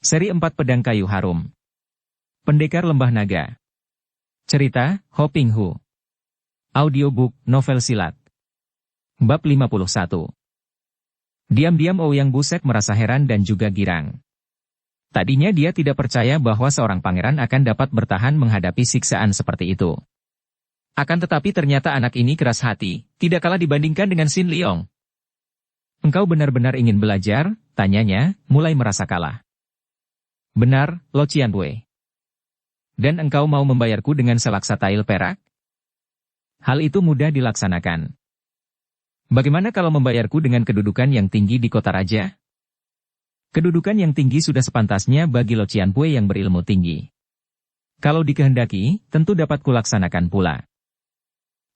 Seri 4 Pedang Kayu Harum. Pendekar Lembah Naga. Cerita, Ho Ping Hu. Audiobook, novel silat. Bab 51. Diam-diam Ouyang Buset merasa heran dan juga girang. Tadinya dia tidak percaya bahwa seorang pangeran akan dapat bertahan menghadapi siksaan seperti itu. Akan tetapi ternyata anak ini keras hati, tidak kalah dibandingkan dengan Xin Liong. "Engkau benar-benar ingin belajar?" tanyanya, mulai merasa kalah. "Benar, Lo Qianwei. Dan engkau mau membayarku dengan selaksa tail perak?" "Hal itu mudah dilaksanakan. Bagaimana kalau membayarku dengan kedudukan yang tinggi di kota raja?" "Kedudukan yang tinggi sudah sepantasnya bagi Lo Qianwei yang berilmu tinggi. Kalau dikehendaki, tentu dapat kulaksanakan pula."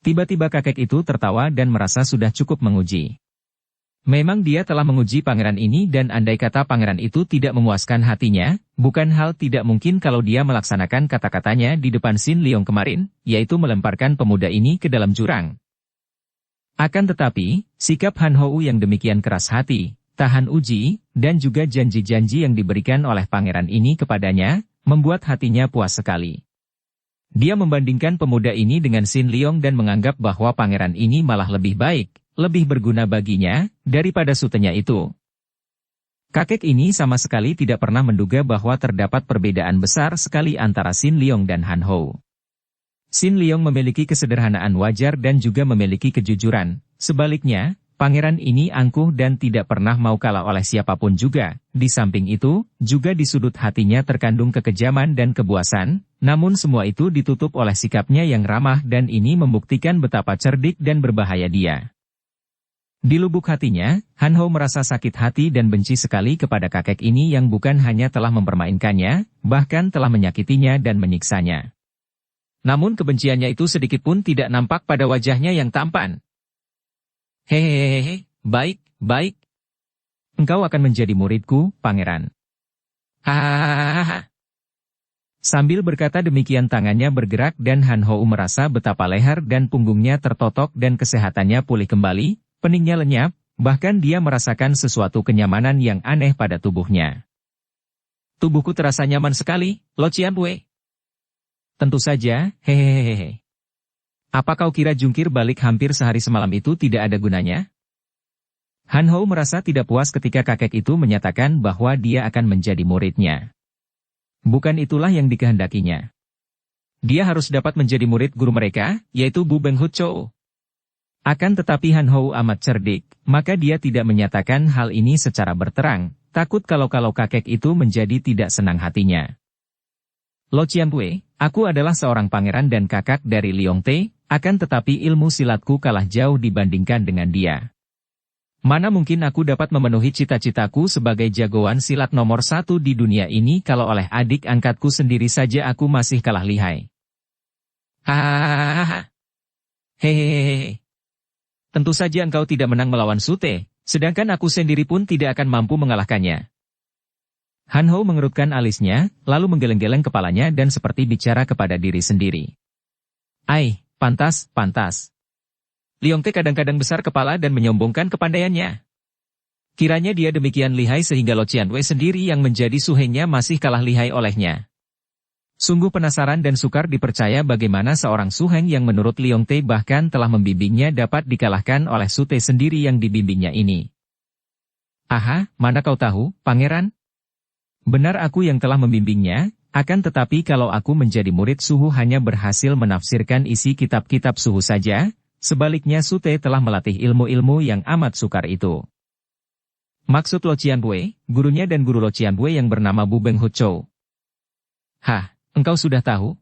Tiba-tiba kakek itu tertawa dan merasa sudah cukup menguji. Memang dia telah menguji pangeran ini dan andai kata pangeran itu tidak memuaskan hatinya, bukan hal tidak mungkin kalau dia melaksanakan kata-katanya di depan Xin Liong kemarin, yaitu melemparkan pemuda ini ke dalam jurang. Akan tetapi, sikap Han Hou yang demikian keras hati, tahan uji, dan juga janji-janji yang diberikan oleh pangeran ini kepadanya, membuat hatinya puas sekali. Dia membandingkan pemuda ini dengan Xin Liong dan menganggap bahwa pangeran ini malah lebih baik, lebih berguna baginya, daripada sutenya itu. Kakek ini sama sekali tidak pernah menduga bahwa terdapat perbedaan besar sekali antara Xin Liong dan Han Hou. Xin Liong memiliki kesederhanaan wajar dan juga memiliki kejujuran, sebaliknya, pangeran ini angkuh dan tidak pernah mau kalah oleh siapapun juga. Di samping itu, juga di sudut hatinya terkandung kekejaman dan kebuasan, namun semua itu ditutup oleh sikapnya yang ramah dan ini membuktikan betapa cerdik dan berbahaya dia. Di lubuk hatinya, Han Hou merasa sakit hati dan benci sekali kepada kakek ini yang bukan hanya telah mempermainkannya, bahkan telah menyakitinya dan menyiksanya. Namun kebenciannya itu sedikitpun tidak nampak pada wajahnya yang tampan. "Hehehehe, baik, baik. Engkau akan menjadi muridku, pangeran." "Hahaha." Sambil berkata demikian tangannya bergerak dan Han Hou merasa betapa leher dan punggungnya tertotok dan kesehatannya pulih kembali, peningnya lenyap, bahkan dia merasakan sesuatu kenyamanan yang aneh pada tubuhnya. "Tubuhku terasa nyaman sekali, Lo Qianwei." "Tentu saja, hehehehe. Apa kau kira jungkir balik hampir sehari semalam itu tidak ada gunanya?" Han Hou merasa tidak puas ketika kakek itu menyatakan bahwa dia akan menjadi muridnya. Bukan itulah yang dikehendakinya. Dia harus dapat menjadi murid guru mereka, yaitu Bu Beng Huchou. Akan tetapi Han Hou amat cerdik, maka dia tidak menyatakan hal ini secara berterang, takut kalau kakek itu menjadi tidak senang hatinya. "Lo Qianwei, aku adalah seorang pangeran dan kakak dari Liong Te, akan tetapi ilmu silatku kalah jauh dibandingkan dengan dia. Mana mungkin aku dapat memenuhi cita-citaku sebagai jagoan silat nomor 1 di dunia ini kalau oleh adik angkatku sendiri saja aku masih kalah lihai." "Hahaha. Hehehe. Tentu saja engkau tidak menang melawan Sute, sedangkan aku sendiri pun tidak akan mampu mengalahkannya." Han Hou mengerutkan alisnya, lalu menggeleng-geleng kepalanya dan seperti bicara kepada diri sendiri. "Ai, pantas, pantas. Liong Te kadang-kadang besar kepala dan menyombongkan kepandaiannya. Kiranya dia demikian lihai sehingga Lo Qianwei sendiri yang menjadi suhengnya masih kalah lihai olehnya." Sungguh penasaran dan sukar dipercaya bagaimana seorang suheng yang menurut Liong Te bahkan telah membimbingnya dapat dikalahkan oleh Sute sendiri yang dibimbingnya ini. "Aha, mana kau tahu, pangeran? Benar aku yang telah membimbingnya, akan tetapi kalau aku menjadi murid suhu hanya berhasil menafsirkan isi kitab-kitab suhu saja, sebaliknya Sute telah melatih ilmu-ilmu yang amat sukar itu." "Maksud Lo Qianwei, gurunya dan guru Lo Qianwei yang bernama Bu Beng Huchou." "Hah, engkau sudah tahu?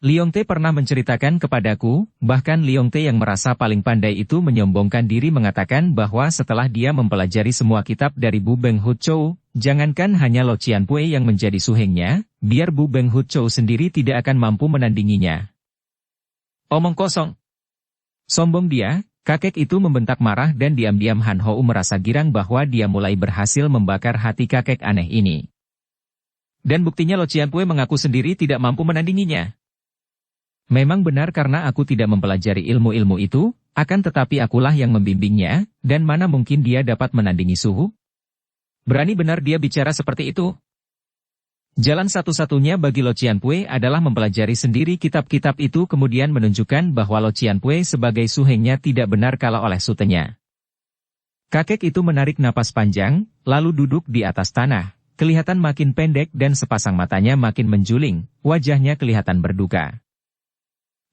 Liong Te pernah menceritakan kepadaku, bahkan Liong Te yang merasa paling pandai itu menyombongkan diri mengatakan bahwa setelah dia mempelajari semua kitab dari Bu Beng Huchou, jangankan hanya Lo Qianwei yang menjadi suhengnya, biar Bu Beng Huchou sendiri tidak akan mampu menandinginya." "Omong kosong." Sombong dia, kakek itu membentak marah dan diam-diam Han Hou merasa girang bahwa dia mulai berhasil membakar hati kakek aneh ini. "Dan buktinya Lo Qianwei mengaku sendiri tidak mampu menandinginya." "Memang benar karena aku tidak mempelajari ilmu-ilmu itu, akan tetapi akulah yang membimbingnya, dan mana mungkin dia dapat menandingi suhu?" "Berani benar dia bicara seperti itu, Jalan satu-satunya bagi Lo Cianpue adalah mempelajari sendiri kitab-kitab itu kemudian menunjukkan bahwa Lo Cianpue sebagai suhengnya tidak benar kalah oleh sutenya. Kakek itu menarik napas panjang, lalu duduk di atas tanah, kelihatan makin pendek dan sepasang matanya makin menjuling, wajahnya kelihatan berduka.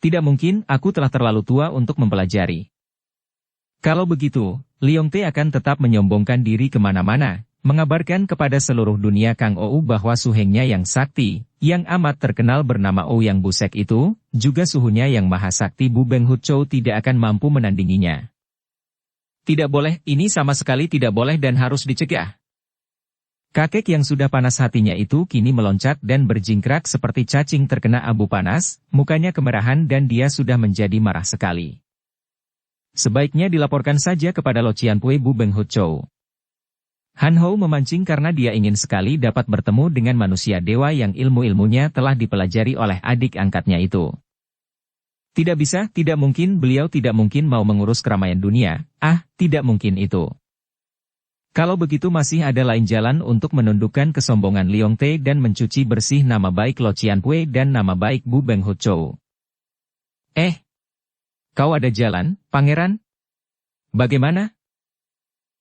Tidak mungkin, aku telah terlalu tua untuk mempelajari. Kalau begitu, Liong Te akan tetap menyombongkan diri kemana-mana, mengabarkan kepada seluruh dunia Kang Ou bahwa suhengnya yang sakti, yang amat terkenal bernama Ouyang Busek itu, juga suhunya yang maha sakti Bu Beng Hut Chou tidak akan mampu menandinginya. Tidak boleh, ini sama sekali tidak boleh dan harus dicegah. Kakek yang sudah panas hatinya itu kini meloncat dan berjingkrak seperti cacing terkena abu panas, mukanya kemerahan dan dia sudah menjadi marah sekali. Sebaiknya dilaporkan saja kepada Lo Cianpue Bu Beng Hut Chou. Han Hou memancing karena dia ingin sekali dapat bertemu dengan manusia dewa yang ilmu-ilmunya telah dipelajari oleh adik angkatnya itu. Tidak bisa, tidak mungkin, beliau tidak mungkin mau mengurus keramaian dunia, tidak mungkin itu. Kalau begitu masih ada lain jalan untuk menundukkan kesombongan Liong Te dan mencuci bersih nama baik Lo Cianpue dan nama baik Bu Beng Hut Chou. Kau ada jalan, pangeran? Bagaimana?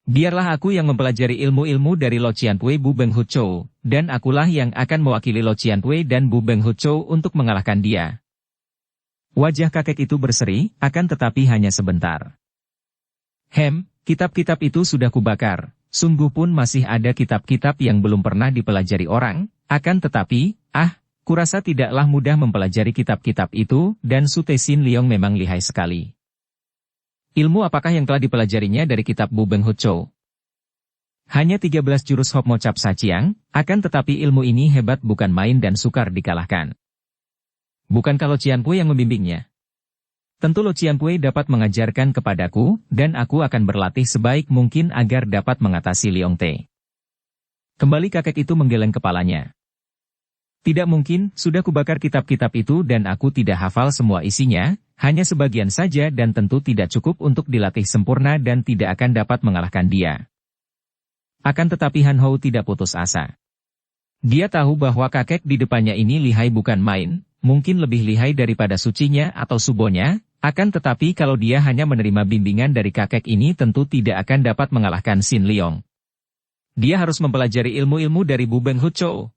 Biarlah aku yang mempelajari ilmu-ilmu dari Lo Cianpue Bu Beng Hut Chou, dan akulah yang akan mewakili Lo Cianpue dan Bu Beng Hut Chou untuk mengalahkan dia. Wajah kakek itu berseri, akan tetapi hanya sebentar. Kitab-kitab itu sudah kubakar, sungguh pun masih ada kitab-kitab yang belum pernah dipelajari orang, akan tetapi, kurasa tidaklah mudah mempelajari kitab-kitab itu, dan Su Te Sin Leong memang lihai sekali. Ilmu apakah yang telah dipelajarinya dari kitab Bu Beng Hut Chou? Hanya 13 jurus Hop Mo Cap Saciang, akan tetapi ilmu ini hebat bukan main dan sukar dikalahkan. Bukankah Lo Cianpue yang membimbingnya? Tentu Lo Cianpue dapat mengajarkan kepadaku, dan aku akan berlatih sebaik mungkin agar dapat mengatasi Liong Te. Kembali kakek itu menggeleng kepalanya. Tidak mungkin, sudah kubakar kitab-kitab itu dan aku tidak hafal semua isinya, hanya sebagian saja dan tentu tidak cukup untuk dilatih sempurna dan tidak akan dapat mengalahkan dia. Akan tetapi Han Hou tidak putus asa. Dia tahu bahwa kakek di depannya ini lihai bukan main, mungkin lebih lihai daripada sucinya atau subonya, akan tetapi kalau dia hanya menerima bimbingan dari kakek ini tentu tidak akan dapat mengalahkan Sin Leong. Dia harus mempelajari ilmu-ilmu dari Bu Beng Hut Chou.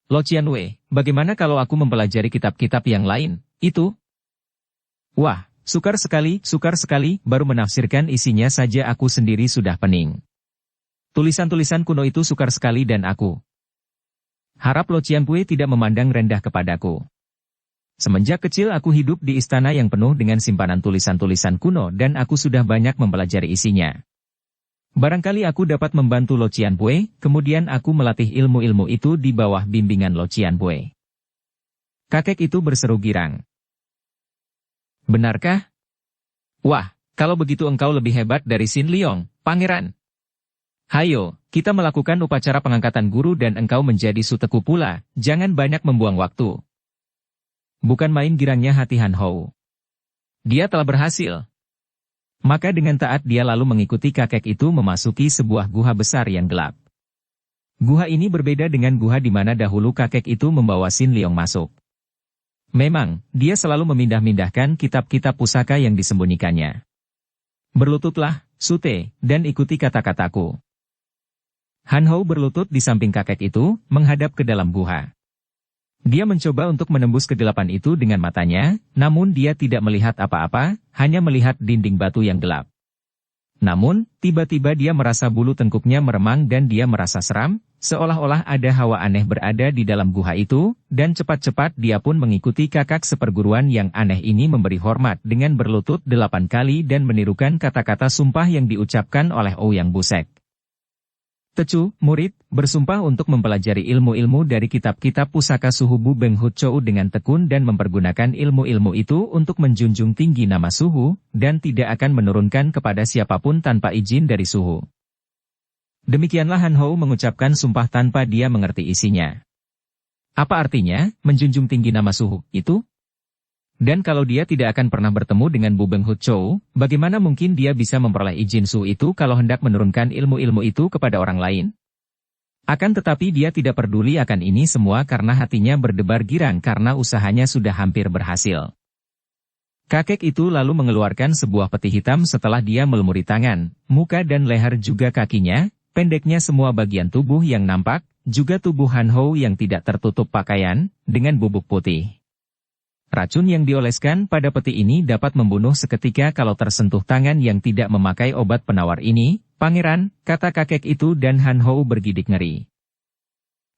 Lo Cianpue, bagaimana kalau aku mempelajari kitab-kitab yang lain, itu? Wah, sukar sekali, baru menafsirkan isinya saja aku sendiri sudah pening. Tulisan-tulisan kuno itu sukar sekali dan aku harap Lo Cianpue tidak memandang rendah kepadaku. Semenjak kecil aku hidup di istana yang penuh dengan simpanan tulisan-tulisan kuno dan aku sudah banyak mempelajari isinya. Barangkali aku dapat membantu Lo Cianpue, kemudian aku melatih ilmu-ilmu itu di bawah bimbingan Lo Cianpue. Kakek itu berseru girang. Benarkah? Wah, kalau begitu engkau lebih hebat dari Sin Leong, pangeran. Hayo, kita melakukan upacara pengangkatan guru dan engkau menjadi suteku pula, jangan banyak membuang waktu. Bukan main girangnya hati Han Hou. Dia telah berhasil. Maka dengan taat dia lalu mengikuti kakek itu memasuki sebuah guha besar yang gelap. Guha ini berbeda dengan guha di mana dahulu kakek itu membawa Sin Leong masuk. Memang, dia selalu memindah-mindahkan kitab-kitab pusaka yang disembunyikannya. Berlututlah, Su Te, dan ikuti kata-kataku. Han Hou berlutut di samping kakek itu, menghadap ke dalam guha. Dia mencoba untuk menembus kegelapan itu dengan matanya, namun dia tidak melihat apa-apa, hanya melihat dinding batu yang gelap. Namun, tiba-tiba dia merasa bulu tengkuknya meremang dan dia merasa seram, seolah-olah ada hawa aneh berada di dalam guha itu, dan cepat-cepat dia pun mengikuti kakak seperguruan yang aneh ini memberi hormat dengan berlutut 8 kali dan menirukan kata-kata sumpah yang diucapkan oleh Ouyang Busek. Tecu, murid, bersumpah untuk mempelajari ilmu-ilmu dari kitab-kitab pusaka suhu Bu Beng Hut Chou dengan tekun dan mempergunakan ilmu-ilmu itu untuk menjunjung tinggi nama suhu, dan tidak akan menurunkan kepada siapapun tanpa izin dari suhu. Demikianlah Han Hou mengucapkan sumpah tanpa dia mengerti isinya. Apa artinya, menjunjung tinggi nama suhu, itu? Dan kalau dia tidak akan pernah bertemu dengan Bu Beng Hut Chou, bagaimana mungkin dia bisa memperoleh izin suhu itu kalau hendak menurunkan ilmu-ilmu itu kepada orang lain? Akan tetapi dia tidak peduli akan ini semua karena hatinya berdebar girang karena usahanya sudah hampir berhasil. Kakek itu lalu mengeluarkan sebuah peti hitam setelah dia melumuri tangan, muka dan leher juga kakinya, pendeknya semua bagian tubuh yang nampak, juga tubuh Han Ho yang tidak tertutup pakaian, dengan bubuk putih. Racun yang dioleskan pada peti ini dapat membunuh seketika kalau tersentuh tangan yang tidak memakai obat penawar ini, Pangeran, kata kakek itu dan Han Ho bergidik ngeri.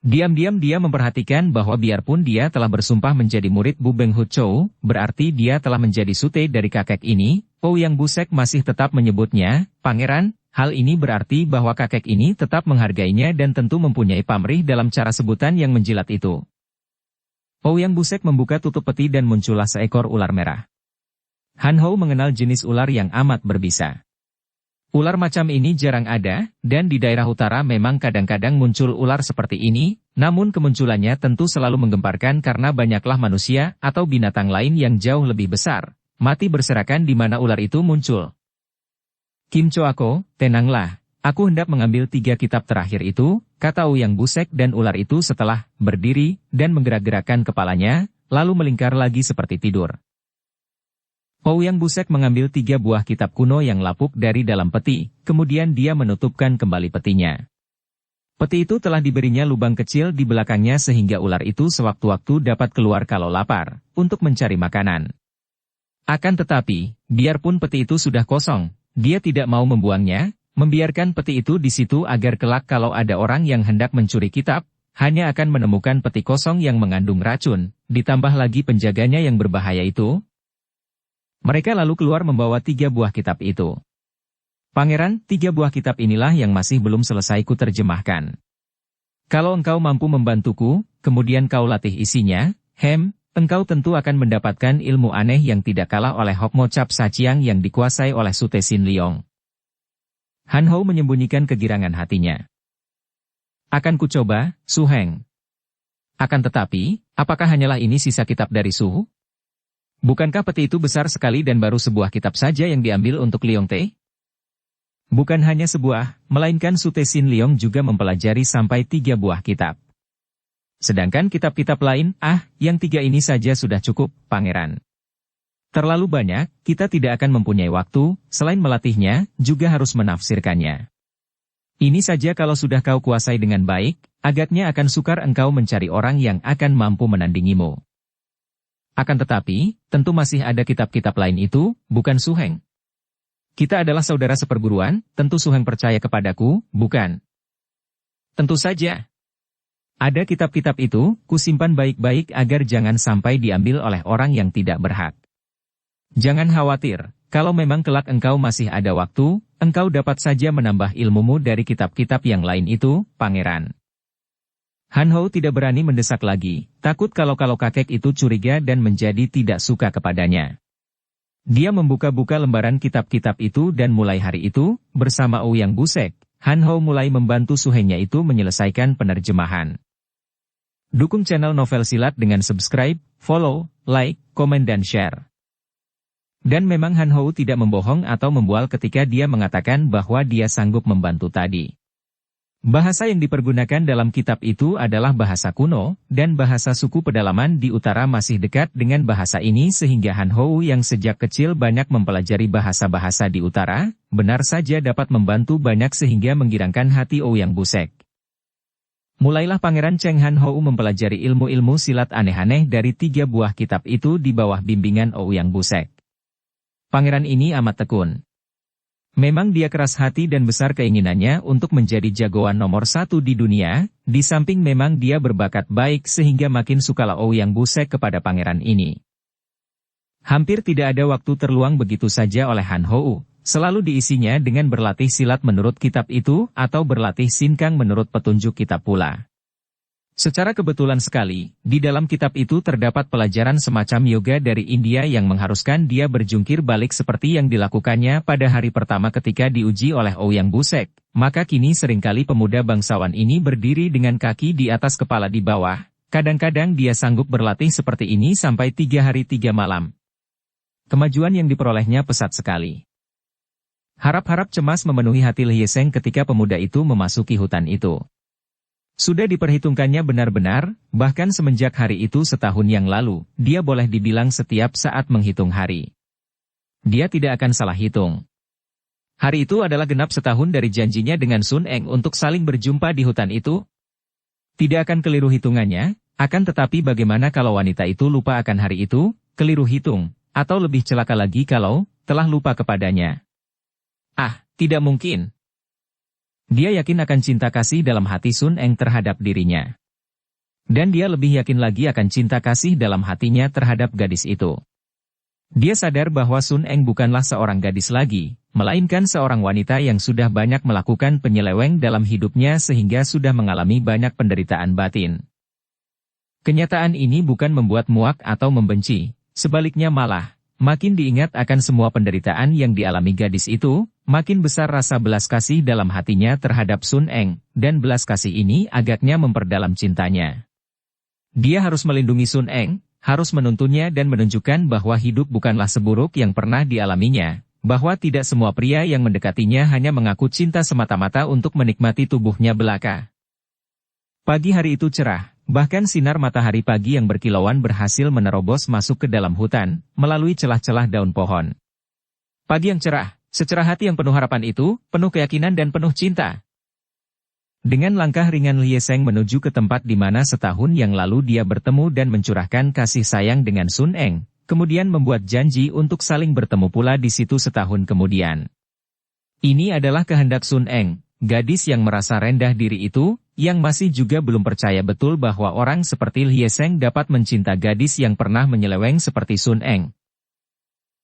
Diam-diam dia memperhatikan bahwa biarpun dia telah bersumpah menjadi murid Bu Beng Hu Chou, berarti dia telah menjadi sute dari kakek ini, Ouyang Busek masih tetap menyebutnya, Pangeran, hal ini berarti bahwa kakek ini tetap menghargainya dan tentu mempunyai pamrih dalam cara sebutan yang menjilat itu. Ouyang Busek membuka tutup peti dan muncullah seekor ular merah. Han Ho mengenal jenis ular yang amat berbisa. Ular macam ini jarang ada, dan di daerah utara memang kadang-kadang muncul ular seperti ini, namun kemunculannya tentu selalu menggemparkan karena banyaklah manusia atau binatang lain yang jauh lebih besar, mati berserakan di mana ular itu muncul. Kim Choako, tenanglah, aku hendak mengambil 3 kitab terakhir itu, kata Ouyang Busek dan ular itu setelah berdiri dan menggerak-gerakkan kepalanya, lalu melingkar lagi seperti tidur. Ouyang Busek mengambil 3 buah kitab kuno yang lapuk dari dalam peti, kemudian dia menutupkan kembali petinya. Peti itu telah diberinya lubang kecil di belakangnya sehingga ular itu sewaktu-waktu dapat keluar kalau lapar, untuk mencari makanan. Akan tetapi, biarpun peti itu sudah kosong, dia tidak mau membuangnya, membiarkan peti itu di situ agar kelak kalau ada orang yang hendak mencuri kitab, hanya akan menemukan peti kosong yang mengandung racun, ditambah lagi penjaganya yang berbahaya itu. Mereka lalu keluar membawa 3 buah kitab itu. Pangeran, 3 buah kitab inilah yang masih belum selesai kuterjemahkan. Kalau engkau mampu membantuku, kemudian kau latih isinya, engkau tentu akan mendapatkan ilmu aneh yang tidak kalah oleh Hokmo Cap Saciang yang dikuasai oleh Sute Sin Leong. Han Ho menyembunyikan kegirangan hatinya. Akan ku coba, Su Heng. Akan tetapi, apakah hanyalah ini sisa kitab dari Su? Bukankah peti itu besar sekali dan baru sebuah kitab saja yang diambil untuk Leong Te? Bukan hanya sebuah, melainkan Sute Sin Leong juga mempelajari sampai 3 buah kitab. Sedangkan kitab-kitab lain, yang 3 ini saja sudah cukup, Pangeran. Terlalu banyak, kita tidak akan mempunyai waktu, selain melatihnya, juga harus menafsirkannya. Ini saja kalau sudah kau kuasai dengan baik, agaknya akan sukar engkau mencari orang yang akan mampu menandingimu. Akan tetapi, tentu masih ada kitab-kitab lain itu, bukan Su Heng. Kita adalah saudara seperguruan, tentu Su Heng percaya kepadaku, bukan? Tentu saja. Ada kitab-kitab itu, kusimpan baik-baik agar jangan sampai diambil oleh orang yang tidak berhak. Jangan khawatir, kalau memang kelak engkau masih ada waktu, engkau dapat saja menambah ilmumu dari kitab-kitab yang lain itu, Pangeran. Han Ho tidak berani mendesak lagi, takut kalau kakek itu curiga dan menjadi tidak suka kepadanya. Dia membuka-buka lembaran kitab-kitab itu dan mulai hari itu, bersama Ouyang Busek, Han Ho mulai membantu suhengnya itu menyelesaikan penerjemahan. Dukung channel Novel Silat dengan subscribe, follow, like, komen dan share. Dan memang Han Ho tidak membohong atau membual ketika dia mengatakan bahwa dia sanggup membantu tadi. Bahasa yang dipergunakan dalam kitab itu adalah bahasa kuno, dan bahasa suku pedalaman di utara masih dekat dengan bahasa ini sehingga Han Ho yang sejak kecil banyak mempelajari bahasa-bahasa di utara, benar saja dapat membantu banyak sehingga menggirangkan hati Ouyang Busek. Mulailah Pangeran Cheng Han Ho mempelajari ilmu-ilmu silat aneh-aneh dari 3 buah kitab itu di bawah bimbingan Ouyang Busek. Pangeran ini amat tekun. Memang dia keras hati dan besar keinginannya untuk menjadi jagoan nomor 1 di dunia, di samping memang dia berbakat baik sehingga makin sukalah Ouyang Busek kepada pangeran ini. Hampir tidak ada waktu terluang begitu saja oleh Han Ho, selalu diisinya dengan berlatih silat menurut kitab itu atau berlatih sinkang menurut petunjuk kitab pula. Secara kebetulan sekali, di dalam kitab itu terdapat pelajaran semacam yoga dari India yang mengharuskan dia berjungkir balik seperti yang dilakukannya pada hari pertama ketika diuji oleh Ouyang Busek. Maka kini seringkali pemuda bangsawan ini berdiri dengan kaki di atas kepala di bawah. Kadang-kadang dia sanggup berlatih seperti ini sampai 3 hari 3 malam. Kemajuan yang diperolehnya pesat sekali. Harap-harap cemas memenuhi hati Lieseng ketika pemuda itu memasuki hutan itu. Sudah diperhitungkannya benar-benar, bahkan semenjak hari itu setahun yang lalu, dia boleh dibilang setiap saat menghitung hari. Dia tidak akan salah hitung. Hari itu adalah genap setahun dari janjinya dengan Sun Eng untuk saling berjumpa di hutan itu. Tidak akan keliru hitungannya, akan tetapi bagaimana kalau wanita itu lupa akan hari itu, keliru hitung, atau lebih celaka lagi kalau telah lupa kepadanya. Ah, tidak mungkin. Dia yakin akan cinta kasih dalam hati Sun Eng terhadap dirinya. Dan dia lebih yakin lagi akan cinta kasih dalam hatinya terhadap gadis itu. Dia sadar bahwa Sun Eng bukanlah seorang gadis lagi, melainkan seorang wanita yang sudah banyak melakukan penyeleweng dalam hidupnya sehingga sudah mengalami banyak penderitaan batin. Kenyataan ini bukan membuat muak atau membenci, sebaliknya malah, makin diingat akan semua penderitaan yang dialami gadis itu, makin besar rasa belas kasih dalam hatinya terhadap Sun Eng, dan belas kasih ini agaknya memperdalam cintanya. Dia harus melindungi Sun Eng, harus menuntunnya dan menunjukkan bahwa hidup bukanlah seburuk yang pernah dialaminya, bahwa tidak semua pria yang mendekatinya hanya mengaku cinta semata-mata untuk menikmati tubuhnya belaka. Pagi hari itu cerah. Bahkan sinar matahari pagi yang berkilauan berhasil menerobos masuk ke dalam hutan, melalui celah-celah daun pohon. Pagi yang cerah, secerah hati yang penuh harapan itu, penuh keyakinan dan penuh cinta. Dengan langkah ringan Lye Seng menuju ke tempat di mana setahun yang lalu dia bertemu dan mencurahkan kasih sayang dengan Sun Eng, kemudian membuat janji untuk saling bertemu pula di situ setahun kemudian. Ini adalah kehendak Sun Eng, gadis yang merasa rendah diri itu, yang masih juga belum percaya betul bahwa orang seperti Lye Seng dapat mencinta gadis yang pernah menyeleweng seperti Sun Eng.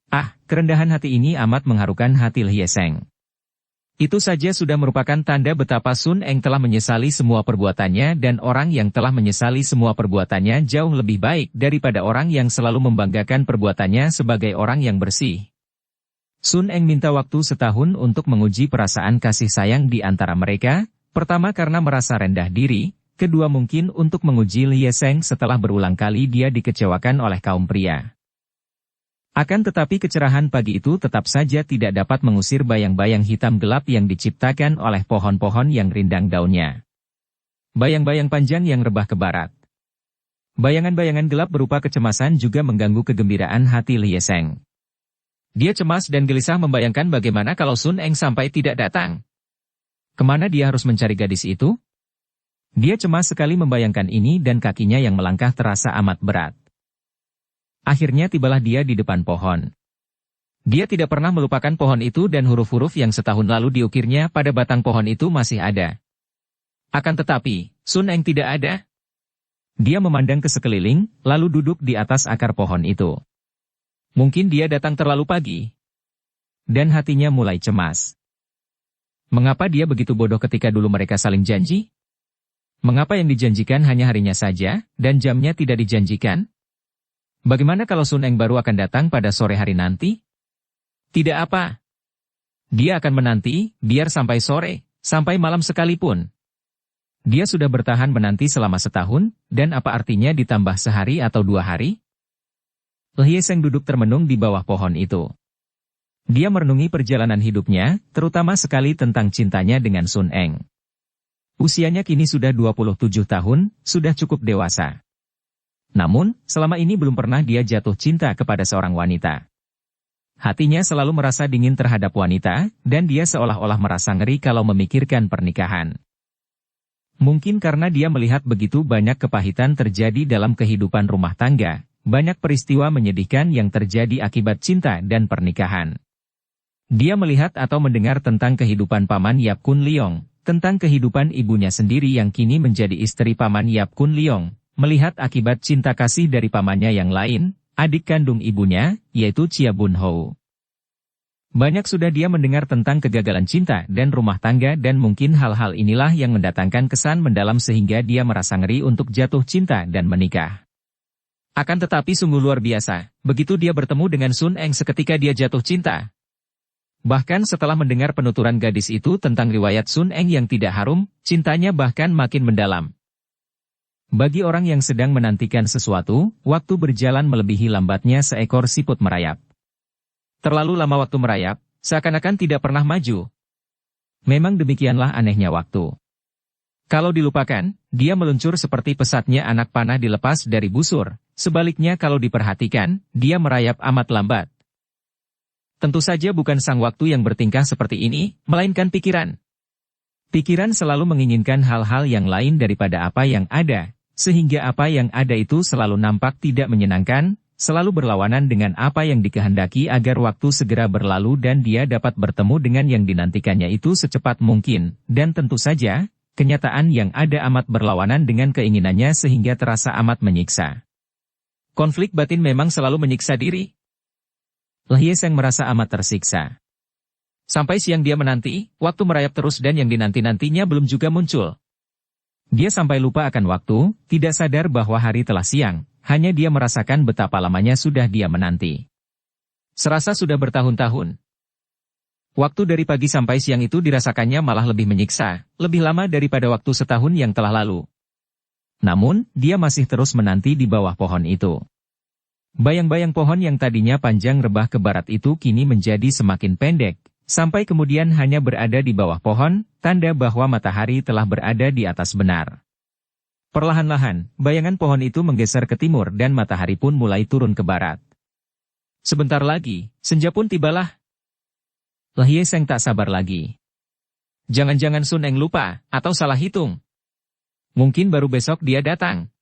Ah, kerendahan hati ini amat mengharukan hati Lye Seng. Itu saja sudah merupakan tanda betapa Sun Eng telah menyesali semua perbuatannya dan orang yang telah menyesali semua perbuatannya jauh lebih baik daripada orang yang selalu membanggakan perbuatannya sebagai orang yang bersih. Sun Eng minta waktu setahun untuk menguji perasaan kasih sayang di antara mereka. Pertama karena merasa rendah diri, kedua mungkin untuk menguji Lye Seng setelah berulang kali dia dikecewakan oleh kaum pria. Akan tetapi kecerahan pagi itu tetap saja tidak dapat mengusir bayang-bayang hitam gelap yang diciptakan oleh pohon-pohon yang rindang daunnya. Bayang-bayang panjang yang rebah ke barat. Bayangan-bayangan gelap berupa kecemasan juga mengganggu kegembiraan hati Lye Seng. Dia cemas dan gelisah membayangkan bagaimana kalau Sun Eng sampai tidak datang. Kemana dia harus mencari gadis itu? Dia cemas sekali membayangkan ini dan kakinya yang melangkah terasa amat berat. Akhirnya tibalah dia di depan pohon. Dia tidak pernah melupakan pohon itu dan huruf-huruf yang setahun lalu diukirnya pada batang pohon itu masih ada. Akan tetapi, Sun Eng tidak ada. Dia memandang ke sekeliling, lalu duduk di atas akar pohon itu. Mungkin dia datang terlalu pagi. Dan hatinya mulai cemas. Mengapa dia begitu bodoh ketika dulu mereka saling janji? Mengapa yang dijanjikan hanya harinya saja, dan jamnya tidak dijanjikan? Bagaimana kalau Sun Eng baru akan datang pada sore hari nanti? Tidak apa. Dia akan menanti, biar sampai sore, sampai malam sekalipun. Dia sudah bertahan menanti selama setahun, dan apa artinya ditambah sehari atau 2 hari? Lye Seng duduk termenung di bawah pohon itu. Dia merenungi perjalanan hidupnya, terutama sekali tentang cintanya dengan Sun Eng. Usianya kini sudah 27 tahun, sudah cukup dewasa. Namun, selama ini belum pernah dia jatuh cinta kepada seorang wanita. Hatinya selalu merasa dingin terhadap wanita, dan dia seolah-olah merasa ngeri kalau memikirkan pernikahan. Mungkin karena dia melihat begitu banyak kepahitan terjadi dalam kehidupan rumah tangga, banyak peristiwa menyedihkan yang terjadi akibat cinta dan pernikahan. Dia melihat atau mendengar tentang kehidupan Paman Yap Kun Leong, tentang kehidupan ibunya sendiri yang kini menjadi istri Paman Yap Kun Leong, melihat akibat cinta kasih dari pamannya yang lain, adik kandung ibunya, yaitu Chia Bun Hou. Banyak sudah dia mendengar tentang kegagalan cinta dan rumah tangga dan mungkin hal-hal inilah yang mendatangkan kesan mendalam sehingga dia merasa ngeri untuk jatuh cinta dan menikah. Akan tetapi sungguh luar biasa, begitu dia bertemu dengan Sun Eng seketika dia jatuh cinta. Bahkan setelah mendengar penuturan gadis itu tentang riwayat Sun Eng yang tidak harum, cintanya bahkan makin mendalam. Bagi orang yang sedang menantikan sesuatu, waktu berjalan melebihi lambatnya seekor siput merayap. Terlalu lama waktu merayap, seakan-akan tidak pernah maju. Memang demikianlah anehnya waktu. Kalau dilupakan, dia meluncur seperti pesatnya anak panah dilepas dari busur. Sebaliknya kalau diperhatikan, dia merayap amat lambat. Tentu saja bukan sang waktu yang bertingkah seperti ini, melainkan pikiran. Pikiran selalu menginginkan hal-hal yang lain daripada apa yang ada, sehingga apa yang ada itu selalu nampak tidak menyenangkan, selalu berlawanan dengan apa yang dikehendaki agar waktu segera berlalu dan dia dapat bertemu dengan yang dinantikannya itu secepat mungkin, dan tentu saja, kenyataan yang ada amat berlawanan dengan keinginannya sehingga terasa amat menyiksa. Konflik batin memang selalu menyiksa diri. Lhie Seng merasa amat tersiksa. Sampai siang dia menanti, waktu merayap terus dan yang dinanti-nantinya belum juga muncul. Dia sampai lupa akan waktu, tidak sadar bahwa hari telah siang. Hanya dia merasakan betapa lamanya sudah dia menanti. Serasa sudah bertahun-tahun. Waktu dari pagi sampai siang itu dirasakannya malah lebih menyiksa, lebih lama daripada waktu setahun yang telah lalu. Namun, dia masih terus menanti di bawah pohon itu. Bayang-bayang pohon yang tadinya panjang rebah ke barat itu kini menjadi semakin pendek, sampai kemudian hanya berada di bawah pohon, tanda bahwa matahari telah berada di atas benar. Perlahan-lahan, bayangan pohon itu menggeser ke timur dan matahari pun mulai turun ke barat. Sebentar lagi, senja pun tibalah. Lhie Seng tak sabar lagi. Jangan-jangan Sun Eng lupa, atau salah hitung. Mungkin baru besok dia datang.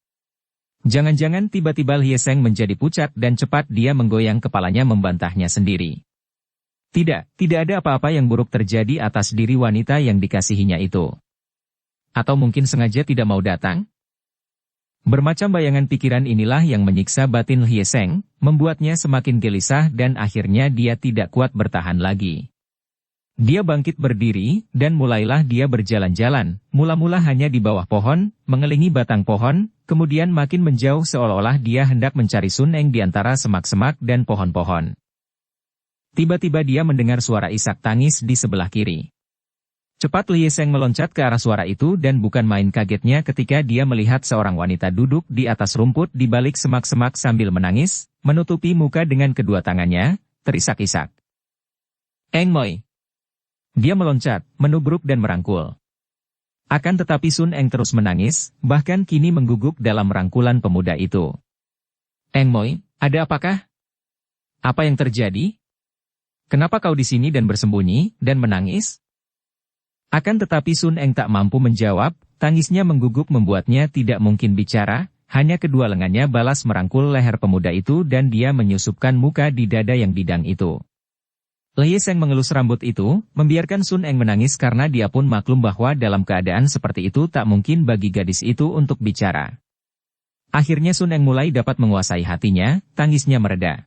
Jangan-jangan tiba-tiba Lhie Seng menjadi pucat dan cepat dia menggoyang kepalanya membantahnya sendiri. Tidak ada apa-apa yang buruk terjadi atas diri wanita yang dikasihinya itu. Atau mungkin sengaja tidak mau datang? Bermacam bayangan pikiran inilah yang menyiksa batin Lhie Seng, membuatnya semakin gelisah dan akhirnya dia tidak kuat bertahan lagi. Dia bangkit berdiri, dan mulailah dia berjalan-jalan, mula-mula hanya di bawah pohon, mengelilingi batang pohon, kemudian makin menjauh seolah-olah dia hendak mencari Sun Eng di antara semak-semak dan pohon-pohon. Tiba-tiba dia mendengar suara isak tangis di sebelah kiri. Cepat Lhie Seng meloncat ke arah suara itu dan bukan main kagetnya ketika dia melihat seorang wanita duduk di atas rumput di balik semak-semak sambil menangis, menutupi muka dengan kedua tangannya, terisak-isak. Eng Moi. Dia meloncat, menubruk dan merangkul. Akan tetapi Sun Eng terus menangis, bahkan kini mengguguk dalam rangkulan pemuda itu. Eng Moi, ada apakah? Apa yang terjadi? Kenapa kau di sini dan bersembunyi, dan menangis? Akan tetapi Sun Eng tak mampu menjawab, tangisnya mengguguk membuatnya tidak mungkin bicara, hanya kedua lengannya balas merangkul leher pemuda itu dan dia menyusupkan muka di dada yang bidang itu. Lhie Seng mengelus rambut itu, membiarkan Sun Eng menangis karena dia pun maklum bahwa dalam keadaan seperti itu tak mungkin bagi gadis itu untuk bicara. Akhirnya Sun Eng mulai dapat menguasai hatinya, tangisnya mereda.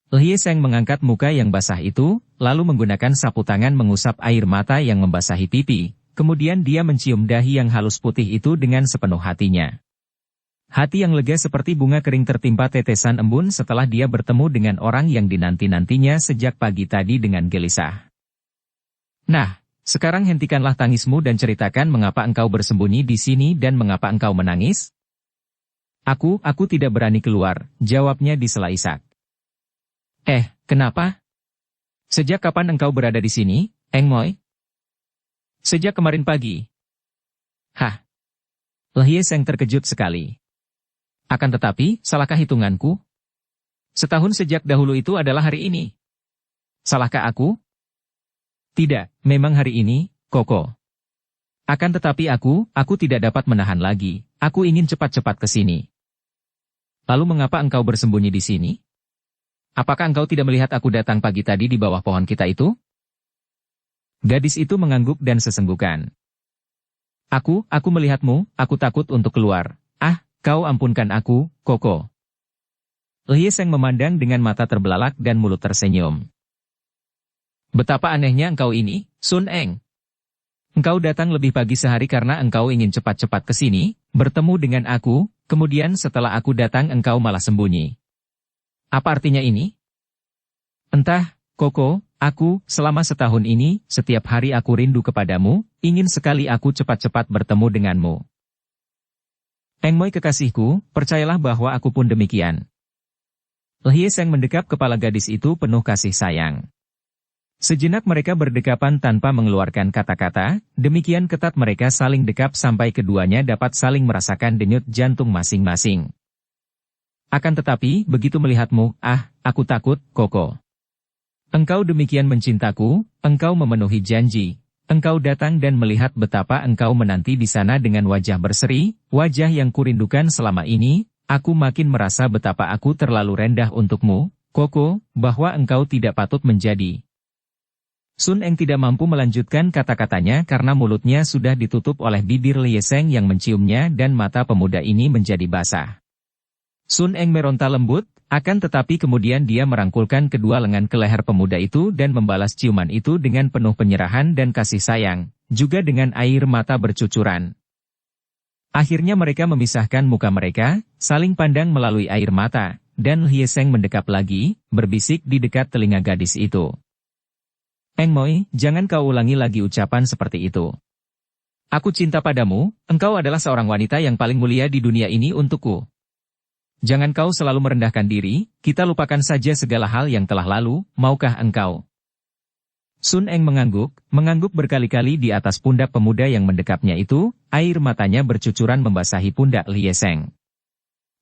Lhie Seng mengangkat muka yang basah itu, lalu menggunakan sapu tangan mengusap air mata yang membasahi pipi, kemudian dia mencium dahi yang halus putih itu dengan sepenuh hatinya. Hati yang lega seperti bunga kering tertimpa tetesan embun setelah dia bertemu dengan orang yang dinanti-nantinya sejak pagi tadi dengan gelisah. Nah, sekarang hentikanlah tangismu dan ceritakan mengapa engkau bersembunyi di sini dan mengapa engkau menangis? Aku tidak berani keluar, jawabnya disela isak. Kenapa? Sejak kapan engkau berada di sini, Eng Moi? Sejak kemarin pagi. Hah? Lhie Seng terkejut sekali. Akan tetapi, salahkah hitunganku? Setahun sejak dahulu itu adalah hari ini. Salahkah aku? Tidak, memang hari ini, Koko. Akan tetapi aku tidak dapat menahan lagi. Aku ingin cepat-cepat ke sini. Lalu mengapa engkau bersembunyi di sini? Apakah engkau tidak melihat aku datang pagi tadi di bawah pohon kita itu? Gadis itu mengangguk dan sesenggukan. Aku melihatmu, aku takut untuk keluar. Kau ampunkan aku, Koko. Lhie Seng memandang dengan mata terbelalak dan mulut tersenyum. Betapa anehnya engkau ini, Sun Eng. Engkau datang lebih pagi sehari karena engkau ingin cepat-cepat ke sini, bertemu dengan aku, kemudian setelah aku datang engkau malah sembunyi. Apa artinya ini? Entah, Koko, selama setahun ini, setiap hari aku rindu kepadamu, ingin sekali aku cepat-cepat bertemu denganmu. Eng Moi kekasihku, percayalah bahwa aku pun demikian. Lhie Seng mendekap kepala gadis itu penuh kasih sayang. Sejenak mereka berdekapan tanpa mengeluarkan kata-kata, demikian ketat mereka saling dekap sampai keduanya dapat saling merasakan denyut jantung masing-masing. Akan tetapi, begitu melihatmu, aku takut, Koko. Engkau demikian mencintaku, engkau memenuhi janji. Engkau datang dan melihat betapa engkau menanti di sana dengan wajah berseri, wajah yang kurindukan selama ini, aku makin merasa betapa aku terlalu rendah untukmu, Koko, bahwa engkau tidak patut menjadi. Sun Eng tidak mampu melanjutkan kata-katanya karena mulutnya sudah ditutup oleh bibir Lie Seng yang menciumnya dan mata pemuda ini menjadi basah. Sun Eng meronta lembut, akan tetapi kemudian dia merangkulkan kedua lengan ke leher pemuda itu dan membalas ciuman itu dengan penuh penyerahan dan kasih sayang, juga dengan air mata bercucuran. Akhirnya mereka memisahkan muka mereka, saling pandang melalui air mata, dan Lie Seng mendekap lagi, berbisik di dekat telinga gadis itu. Eng Moi, jangan kau ulangi lagi ucapan seperti itu. Aku cinta padamu, engkau adalah seorang wanita yang paling mulia di dunia ini untukku. Jangan kau selalu merendahkan diri, kita lupakan saja segala hal yang telah lalu, maukah engkau? Sun Eng mengangguk berkali-kali di atas pundak pemuda yang mendekapnya itu, air matanya bercucuran membasahi pundak Lie Seng.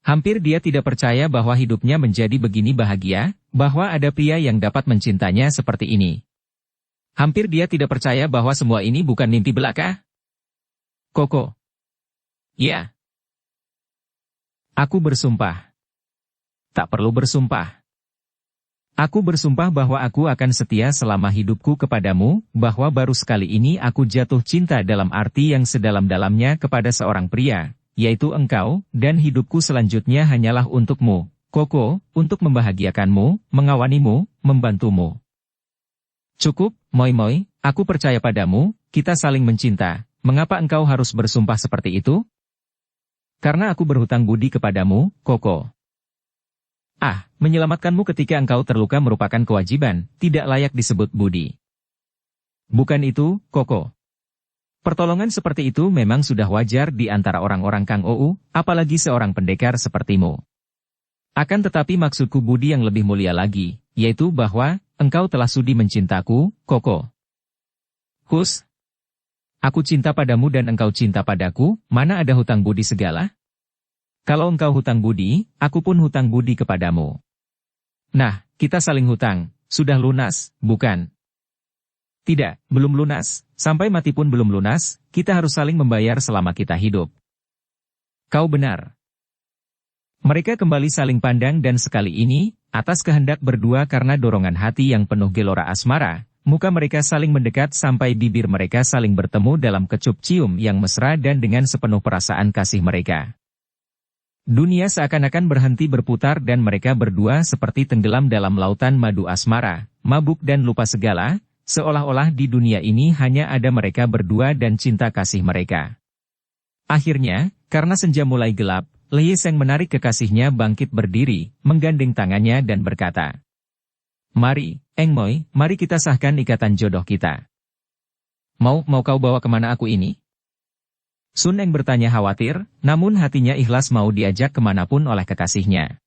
Hampir dia tidak percaya bahwa hidupnya menjadi begini bahagia, bahwa ada pria yang dapat mencintanya seperti ini. Hampir dia tidak percaya bahwa semua ini bukan mimpi belaka. Koko. Ya. Aku bersumpah. Tak perlu bersumpah. Aku bersumpah bahwa aku akan setia selama hidupku kepadamu, bahwa baru sekali ini aku jatuh cinta dalam arti yang sedalam-dalamnya kepada seorang pria, yaitu engkau, dan hidupku selanjutnya hanyalah untukmu, Koko, untuk membahagiakanmu, mengawanimu, membantumu. Cukup, Moi, aku percaya padamu, kita saling mencinta. Mengapa engkau harus bersumpah seperti itu? Karena aku berhutang budi kepadamu, Koko. Menyelamatkanmu ketika engkau terluka merupakan kewajiban, tidak layak disebut budi. Bukan itu, Koko. Pertolongan seperti itu memang sudah wajar di antara orang-orang Kang Ou, apalagi seorang pendekar sepertimu. Akan tetapi maksudku budi yang lebih mulia lagi, yaitu bahwa engkau telah sudi mencintaku, Koko. Hus. Aku cinta padamu dan engkau cinta padaku, mana ada hutang budi segala? Kalau engkau hutang budi, aku pun hutang budi kepadamu. Nah, kita saling hutang, sudah lunas, bukan? Tidak, belum lunas, sampai mati pun belum lunas, kita harus saling membayar selama kita hidup. Kau benar. Mereka kembali saling pandang dan sekali ini, atas kehendak berdua karena dorongan hati yang penuh gelora asmara, muka mereka saling mendekat sampai bibir mereka saling bertemu dalam kecup cium yang mesra dan dengan sepenuh perasaan kasih mereka. Dunia seakan-akan berhenti berputar dan mereka berdua seperti tenggelam dalam lautan madu asmara, mabuk dan lupa segala, seolah-olah di dunia ini hanya ada mereka berdua dan cinta kasih mereka. Akhirnya, karena senja mulai gelap, Lie Seng menarik kekasihnya bangkit berdiri, menggandeng tangannya dan berkata, "Mari, Eng Moi, mari kita sahkan ikatan jodoh kita." Mau kau bawa kemana aku ini?" Sun Eng bertanya khawatir, namun hatinya ikhlas mau diajak kemanapun oleh kekasihnya.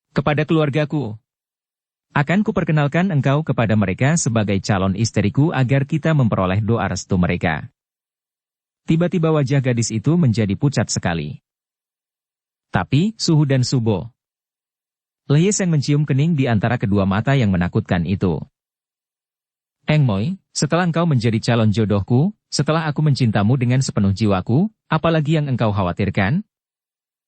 "Kepada keluargaku. Akan kuperkenalkan engkau kepada mereka sebagai calon istriku agar kita memperoleh doa restu mereka." Tiba-tiba wajah gadis itu menjadi pucat sekali. Tapi, Suhu dan Subo. Lie Seng mencium kening di antara kedua mata yang menakutkan itu. "Eng Moi, setelah engkau menjadi calon jodohku, setelah aku mencintamu dengan sepenuh jiwaku, apalagi yang engkau khawatirkan?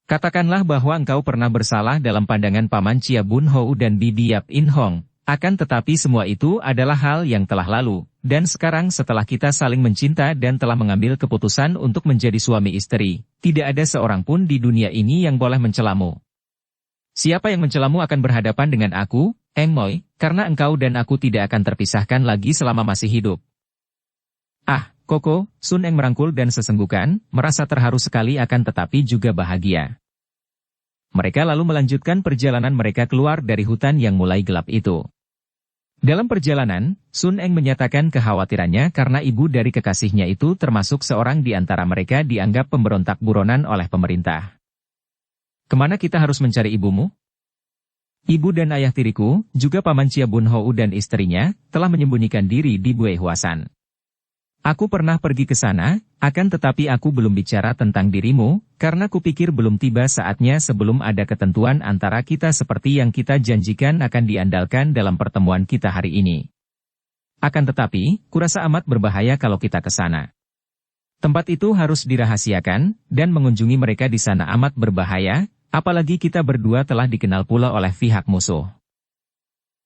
Katakanlah bahwa engkau pernah bersalah dalam pandangan Paman Chia Bun Hou dan Bibi Yap In Hong, akan tetapi semua itu adalah hal yang telah lalu, dan sekarang setelah kita saling mencinta dan telah mengambil keputusan untuk menjadi suami istri, tidak ada seorang pun di dunia ini yang boleh mencelamu. Siapa yang mencelamu akan berhadapan dengan aku, Eng Moi, karena engkau dan aku tidak akan terpisahkan lagi selama masih hidup." Koko, Sun Eng merangkul dan sesenggukan, merasa terharu sekali akan tetapi juga bahagia. Mereka lalu melanjutkan perjalanan mereka keluar dari hutan yang mulai gelap itu. Dalam perjalanan, Sun Eng menyatakan kekhawatirannya karena ibu dari kekasihnya itu termasuk seorang di antara mereka dianggap pemberontak buronan oleh pemerintah. "Kemana kita harus mencari ibumu?" Ibu dan ayah tiriku, juga Paman Chia Bun Hou dan istrinya, telah menyembunyikan diri di Bue Huasan. Aku pernah pergi ke sana, akan tetapi aku belum bicara tentang dirimu, karena kupikir belum tiba saatnya sebelum ada ketentuan antara kita seperti yang kita janjikan akan diandalkan dalam pertemuan kita hari ini. Akan tetapi, kurasa amat berbahaya kalau kita ke sana. Tempat itu harus dirahasiakan, dan mengunjungi mereka di sana amat berbahaya, apalagi kita berdua telah dikenal pula oleh pihak musuh.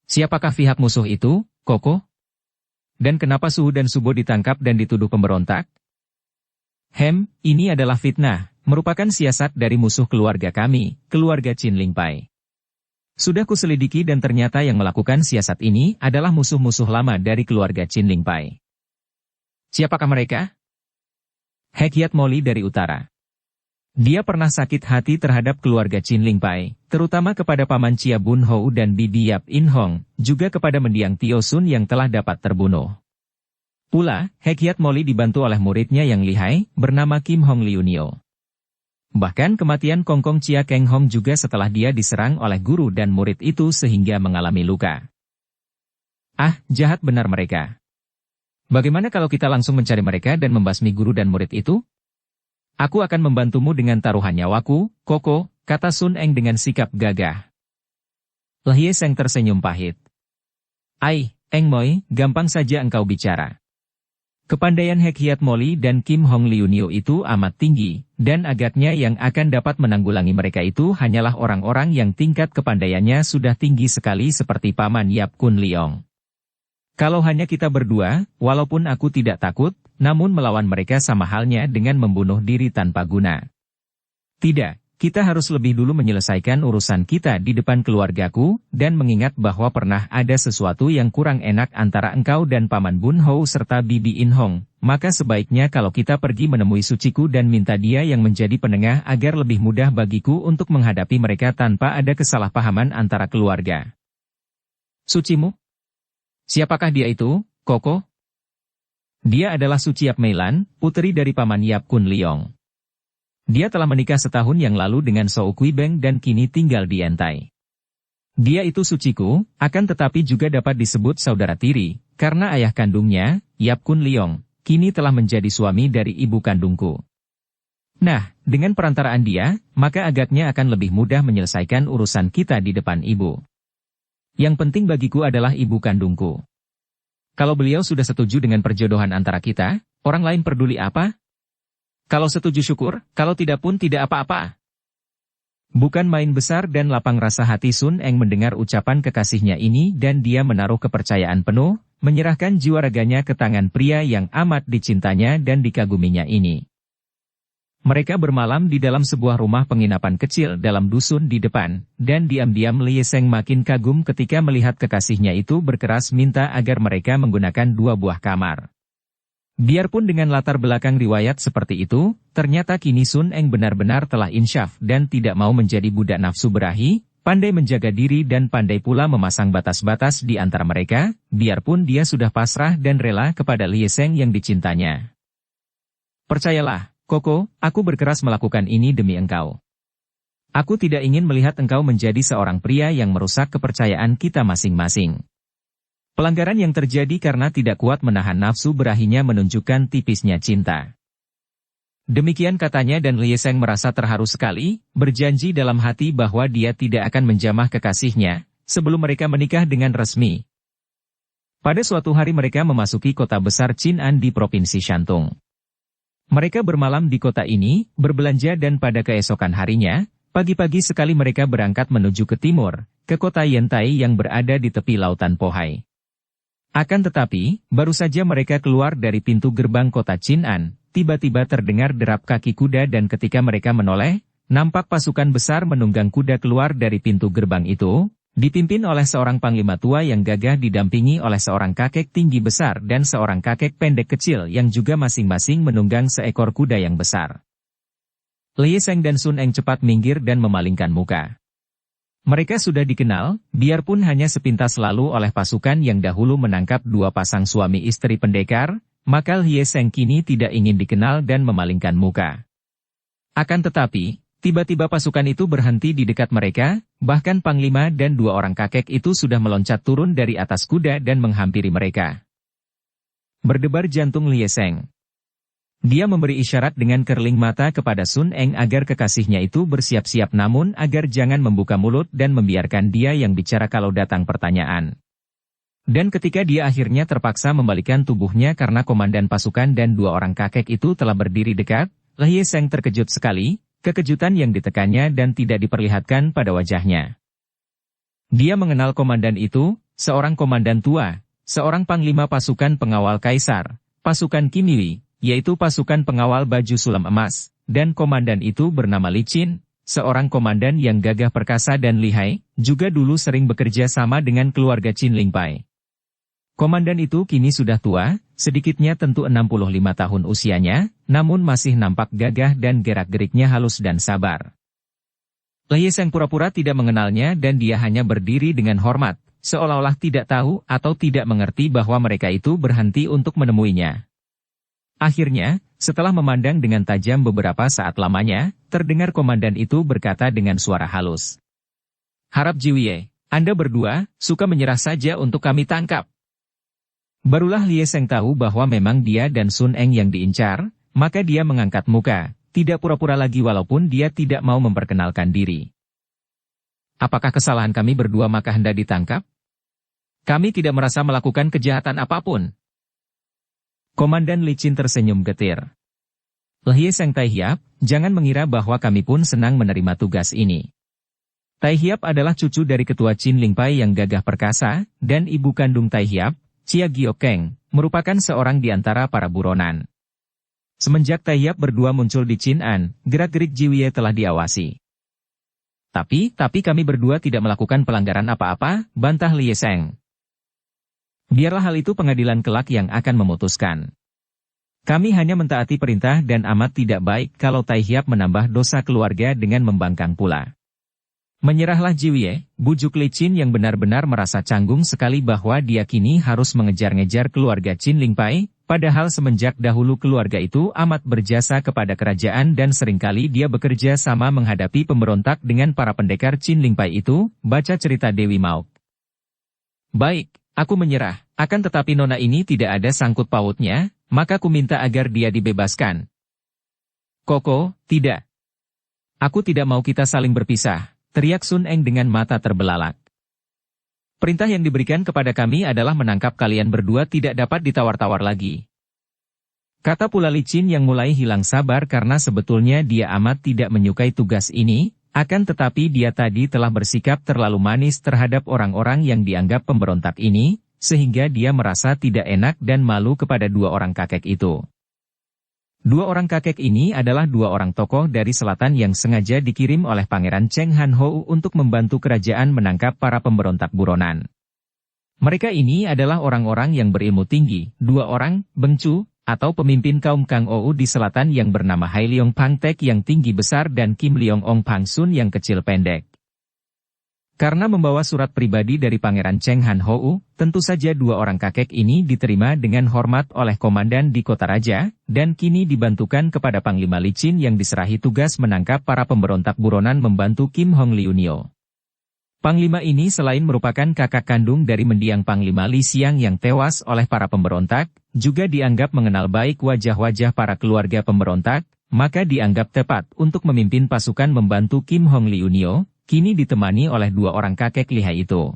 Siapakah pihak musuh itu, Koko? Dan kenapa Suhu dan Subo ditangkap dan dituduh pemberontak? Ini adalah fitnah, merupakan siasat dari musuh keluarga kami, keluarga Qin Lingpai. Sudah kuselidiki dan ternyata yang melakukan siasat ini adalah musuh-musuh lama dari keluarga Qin Lingpai. Siapakah mereka? Hekiat Moli dari utara. Dia pernah sakit hati terhadap keluarga Qin Lingpai, terutama kepada Paman Chia Bun Hou dan Bibi Yap In Hong, juga kepada mendiang Tio Sun yang telah dapat terbunuh. Pula, Hekiat Moli dibantu oleh muridnya yang lihai, bernama Kim Hong Liunio. Bahkan kematian Kongkong Chia Keng Hong juga setelah dia diserang oleh guru dan murid itu sehingga mengalami luka. Jahat benar mereka. Bagaimana kalau kita langsung mencari mereka dan membasmi guru dan murid itu? Aku akan membantumu dengan taruhan nyawaku, Koko, kata Sun Eng dengan sikap gagah. Lhie Seng tersenyum pahit. Eng Moi, gampang saja engkau bicara. Kepandaian Hekiat Moli dan Kim Hong Liunio itu amat tinggi, dan agaknya yang akan dapat menanggulangi mereka itu hanyalah orang-orang yang tingkat kepandaiannya sudah tinggi sekali seperti Paman Yap Kun Liong. Kalau hanya kita berdua, walaupun aku tidak takut, namun melawan mereka sama halnya dengan membunuh diri tanpa guna. Tidak, kita harus lebih dulu menyelesaikan urusan kita di depan keluargaku, dan mengingat bahwa pernah ada sesuatu yang kurang enak antara engkau dan Paman Bun Hou serta Bibi In Hong, maka sebaiknya kalau kita pergi menemui suciku dan minta dia yang menjadi penengah agar lebih mudah bagiku untuk menghadapi mereka tanpa ada kesalahpahaman antara keluarga. Sucimu? Siapakah dia itu, Koko? Dia adalah Suci Yap Meilan, putri dari Paman Yap Kun Liong. Dia telah menikah setahun yang lalu dengan Shou Kui Beng dan kini tinggal di Entai. Dia itu suciku, akan tetapi juga dapat disebut saudara tiri, karena ayah kandungnya, Yap Kun Liong, kini telah menjadi suami dari ibu kandungku. Nah, dengan perantaraan dia, maka agaknya akan lebih mudah menyelesaikan urusan kita di depan ibu. Yang penting bagiku adalah ibu kandungku. Kalau beliau sudah setuju dengan perjodohan antara kita, orang lain peduli apa? Kalau setuju syukur, kalau tidak pun tidak apa-apa. Bukan main besar dan lapang rasa hati Sun Eng mendengar ucapan kekasihnya ini dan dia menaruh kepercayaan penuh, menyerahkan jiwa raganya ke tangan pria yang amat dicintanya dan dikaguminya ini. Mereka bermalam di dalam sebuah rumah penginapan kecil dalam dusun di depan, dan diam-diam Lhie Seng makin kagum ketika melihat kekasihnya itu berkeras minta agar mereka menggunakan 2 buah kamar. Biarpun dengan latar belakang riwayat seperti itu, ternyata kini Sun Eng benar-benar telah insyaf dan tidak mau menjadi budak nafsu berahi, pandai menjaga diri dan pandai pula memasang batas-batas di antara mereka, biarpun dia sudah pasrah dan rela kepada Lhie Seng yang dicintanya. Percayalah, Koko, aku berkeras melakukan ini demi engkau. Aku tidak ingin melihat engkau menjadi seorang pria yang merusak kepercayaan kita masing-masing. Pelanggaran yang terjadi karena tidak kuat menahan nafsu berahinya menunjukkan tipisnya cinta. Demikian katanya dan Lhie Seng merasa terharu sekali, berjanji dalam hati bahwa dia tidak akan menjamah kekasihnya, sebelum mereka menikah dengan resmi. Pada suatu hari mereka memasuki kota besar Qin'an di Provinsi Shantung. Mereka bermalam di kota ini, berbelanja dan pada keesokan harinya, pagi-pagi sekali mereka berangkat menuju ke timur, ke kota Yentai yang berada di tepi lautan Pohai. Akan tetapi, baru saja mereka keluar dari pintu gerbang kota Qin'an, tiba-tiba terdengar derap kaki kuda dan ketika mereka menoleh, nampak pasukan besar menunggang kuda keluar dari pintu gerbang itu, dipimpin oleh seorang panglima tua yang gagah didampingi oleh seorang kakek tinggi besar dan seorang kakek pendek kecil yang juga masing-masing menunggang seekor kuda yang besar. Lhie Seng dan Sun Eng cepat minggir dan memalingkan muka. Mereka sudah dikenal, biarpun hanya sepintas lalu oleh pasukan yang dahulu menangkap 2 pasang suami istri pendekar, maka Lhie Seng kini tidak ingin dikenal dan memalingkan muka. Akan tetapi, Tiba-tiba pasukan itu berhenti di dekat mereka, bahkan Panglima dan dua orang kakek itu sudah meloncat turun dari atas kuda dan menghampiri mereka. Berdebar jantung Lie Seng. Dia memberi isyarat dengan kerling mata kepada Sun Eng agar kekasihnya itu bersiap-siap namun agar jangan membuka mulut dan membiarkan dia yang bicara kalau datang pertanyaan. Dan ketika dia akhirnya terpaksa membalikan tubuhnya karena komandan pasukan dan dua orang kakek itu telah berdiri dekat, Lie Seng terkejut sekali, kekejutan yang ditekannya dan tidak diperlihatkan pada wajahnya. Dia mengenal komandan itu, seorang komandan tua, seorang panglima pasukan pengawal kaisar, pasukan Kimiwi, yaitu pasukan pengawal baju sulam emas, dan komandan itu bernama Li Qin, seorang komandan yang gagah perkasa dan lihai, juga dulu sering bekerja sama dengan keluarga Qin Lingpai. Komandan itu kini sudah tua, sedikitnya tentu 65 tahun usianya, namun masih nampak gagah dan gerak-geriknya halus dan sabar. Lie Seng pura-pura tidak mengenalnya dan dia hanya berdiri dengan hormat, seolah-olah tidak tahu atau tidak mengerti bahwa mereka itu berhenti untuk menemuinya. Akhirnya, setelah memandang dengan tajam beberapa saat lamanya, terdengar komandan itu berkata dengan suara halus. "Harap Jiwie, Anda berdua, suka menyerah saja untuk kami tangkap." Barulah Lie Seng tahu bahwa memang dia dan Sun Eng yang diincar, maka dia mengangkat muka, tidak pura-pura lagi walaupun dia tidak mau memperkenalkan diri. "Apakah kesalahan kami berdua maka hendak ditangkap? Kami tidak merasa melakukan kejahatan apapun." Komandan Li Qin tersenyum getir. "Lie Seng Tai Hiap, jangan mengira bahwa kami pun senang menerima tugas ini. Tai Hiap adalah cucu dari ketua Qin Lingpai yang gagah perkasa, dan ibu kandung Tai Hiap, Chia Giokeng, merupakan seorang di antara para buronan. Semenjak Tai Hiap berdua muncul di Qin-an, gerak-gerik Jiwie telah diawasi. Tapi kami berdua tidak melakukan pelanggaran apa-apa," bantah Lie Seng. "Biarlah hal itu pengadilan kelak yang akan memutuskan. Kami hanya mentaati perintah dan amat tidak baik kalau Tai Hiap menambah dosa keluarga dengan membangkang pula." "Menyerahlah Jiwie," bujuk Li Qin yang benar-benar merasa canggung sekali bahwa dia kini harus mengejar-ngejar keluarga Qin Lingpai, padahal semenjak dahulu keluarga itu amat berjasa kepada kerajaan dan seringkali dia bekerja sama menghadapi pemberontak dengan para pendekar Qin Lingpai itu, baca cerita Dewi Mauk. "Baik, aku menyerah, akan tetapi nona ini tidak ada sangkut pautnya, maka ku minta agar dia dibebaskan." "Koko, tidak. Aku tidak mau kita saling berpisah," teriak Sun Eng dengan mata terbelalak. "Perintah yang diberikan kepada kami adalah menangkap kalian berdua tidak dapat ditawar-tawar lagi." Kata pula Li Qin yang mulai hilang sabar karena sebetulnya dia amat tidak menyukai tugas ini, akan tetapi dia tadi telah bersikap terlalu manis terhadap orang-orang yang dianggap pemberontak ini, sehingga dia merasa tidak enak dan malu kepada dua orang kakek itu. Dua orang kakek ini adalah dua orang tokoh dari selatan yang sengaja dikirim oleh Pangeran Cheng Han Hou untuk membantu kerajaan menangkap para pemberontak buronan. Mereka ini adalah orang-orang yang berilmu tinggi, dua orang, Bengcu, atau pemimpin kaum Kang Ou di selatan yang bernama Hai Leong Pang Tek yang tinggi besar dan Kim Leong Ong Pang Sun yang kecil pendek. Karena membawa surat pribadi dari Pangeran Cheng Han Hou, tentu saja dua orang kakek ini diterima dengan hormat oleh komandan di kota raja, dan kini dibantukan kepada Panglima Li Qin yang diserahi tugas menangkap para pemberontak buronan membantu Kim Hong Liunio. Panglima ini selain merupakan kakak kandung dari mendiang Panglima Li Xiang yang tewas oleh para pemberontak, juga dianggap mengenal baik wajah-wajah para keluarga pemberontak, maka dianggap tepat untuk memimpin pasukan membantu Kim Hong Liunio, kini ditemani oleh dua orang kakek lihai itu.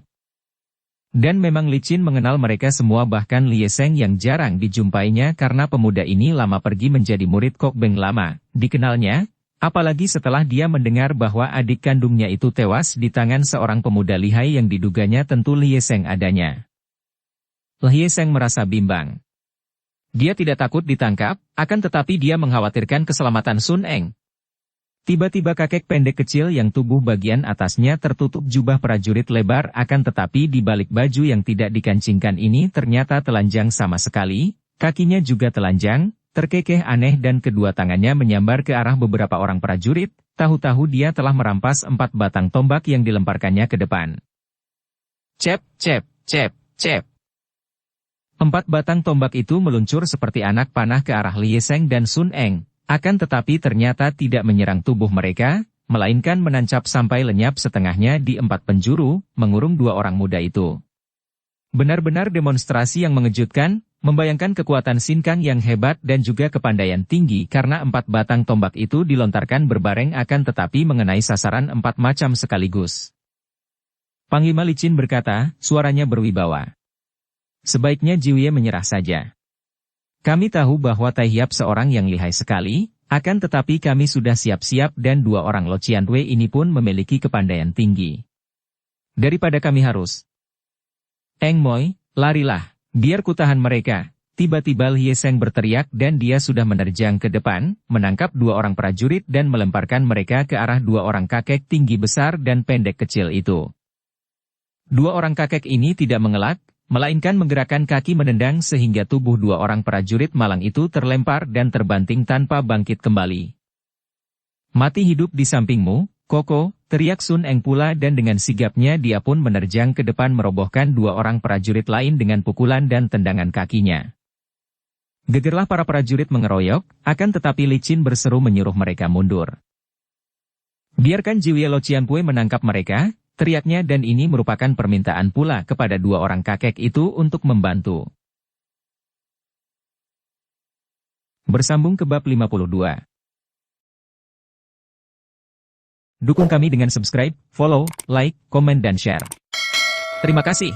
Dan memang Li Qin mengenal mereka semua bahkan Lie Seng yang jarang dijumpainya karena pemuda ini lama pergi menjadi murid Kok Beng lama, dikenalnya, apalagi setelah dia mendengar bahwa adik kandungnya itu tewas di tangan seorang pemuda lihai yang diduganya tentu Lie Seng adanya. Lie Seng merasa bimbang. Dia tidak takut ditangkap, akan tetapi dia mengkhawatirkan keselamatan Sun Eng. Tiba-tiba kakek pendek kecil yang tubuh bagian atasnya tertutup jubah prajurit lebar akan tetapi di balik baju yang tidak dikancingkan ini ternyata telanjang sama sekali, kakinya juga telanjang, terkekeh aneh dan kedua tangannya menyambar ke arah beberapa orang prajurit, tahu-tahu dia telah merampas 4 batang tombak yang dilemparkannya ke depan. Cep, cep, cep, cep. 4 batang tombak itu meluncur seperti anak panah ke arah Lie Seng dan Sun Eng. Akan tetapi ternyata tidak menyerang tubuh mereka, melainkan menancap sampai lenyap setengahnya di 4 penjuru, mengurung 2 orang muda itu. Benar-benar demonstrasi yang mengejutkan, membayangkan kekuatan Sin Kang yang hebat dan juga kepandaian tinggi karena 4 batang tombak itu dilontarkan berbareng akan tetapi mengenai sasaran 4 macam sekaligus. Panglima Licin berkata, suaranya berwibawa. Sebaiknya Jiwie menyerah saja. Kami tahu bahwa Tai Hiap seorang yang lihai sekali, akan tetapi kami sudah siap-siap dan 2 orang Lo Qianwei ini pun memiliki kepandaian tinggi. Daripada kami harus Eng Moi, larilah, biar kutahan mereka. Tiba-tiba Lie Seng berteriak dan dia sudah menerjang ke depan, menangkap 2 orang prajurit dan melemparkan mereka ke arah 2 orang kakek tinggi besar dan pendek kecil itu. 2 orang kakek ini tidak mengelak, melainkan menggerakkan kaki menendang sehingga tubuh 2 orang prajurit malang itu terlempar dan terbanting tanpa bangkit kembali. Mati hidup di sampingmu, Koko, teriak Sun Eng pula dan dengan sigapnya dia pun menerjang ke depan merobohkan 2 orang prajurit lain dengan pukulan dan tendangan kakinya. Gegerlah para prajurit mengeroyok, akan tetapi Licin berseru menyuruh mereka mundur. Biarkan Jiwie Lo Qianwei menangkap mereka, teriaknya dan ini merupakan permintaan pula kepada 2 orang kakek itu untuk membantu. Bersambung ke bab 52. Dukung kami dengan subscribe, follow, like, komen dan share. Terima kasih.